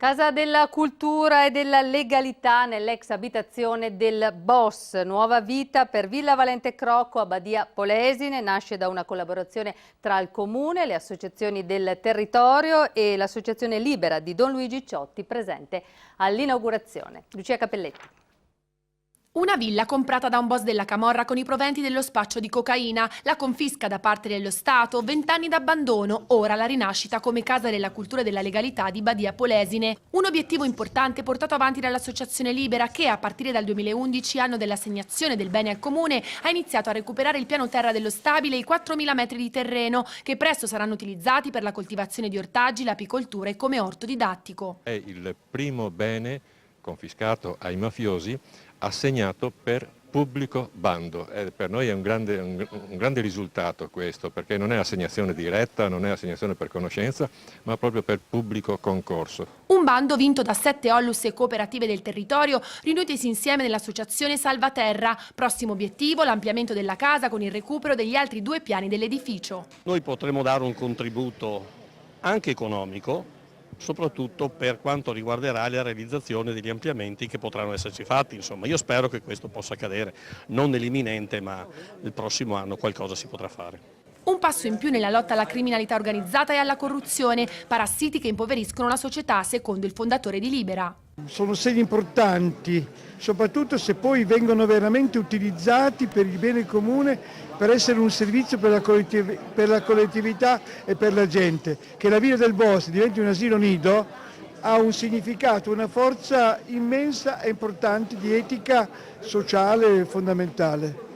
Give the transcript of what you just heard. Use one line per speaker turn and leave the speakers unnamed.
Casa della Cultura e della Legalità nell'ex abitazione del boss. Nuova vita per Villa Valente Crocco a Badia Polesine. Nasce da una collaborazione tra il Comune, le associazioni del territorio e l'Associazione Libera di Don Luigi Ciotti, presente all'inaugurazione. Lucia Cappelletti.
Una villa comprata da un boss della camorra con i proventi dello spaccio di cocaina, la confisca da parte dello Stato, 20 anni d'abbandono, ora la rinascita come Casa della Cultura e della Legalità di Badia Polesine. Un obiettivo importante portato avanti dall'Associazione Libera che, a partire dal 2011, anno dell'assegnazione del bene al Comune, ha iniziato a recuperare il piano terra dello stabile e i 4.000 metri di terreno, che presto saranno utilizzati per la coltivazione di ortaggi, l'apicoltura e come orto didattico.
È il primo bene confiscato ai mafiosi assegnato per pubblico bando. Per noi è un grande risultato questo, perché non è assegnazione diretta, non è assegnazione per conoscenza, ma proprio per pubblico concorso.
Un bando vinto da 7 Onlus e cooperative del territorio riunitisi insieme nell'associazione Salvaterra. Prossimo obiettivo, l'ampliamento della casa con il recupero degli altri 2 piani dell'edificio.
Noi potremo dare un contributo anche economico, soprattutto per quanto riguarderà la realizzazione degli ampliamenti che potranno esserci fatti. Insomma, io spero che questo possa accadere, non nell'imminente, ma il prossimo anno qualcosa si potrà fare.
Un passo in più nella lotta alla criminalità organizzata e alla corruzione, parassiti che impoveriscono la società, secondo il fondatore di Libera.
Sono segni importanti, soprattutto se poi vengono veramente utilizzati per il bene comune, per essere un servizio per la collettività e per la gente. Che la Villa del Boss diventi un asilo nido ha un significato, una forza immensa e importante di etica sociale fondamentale.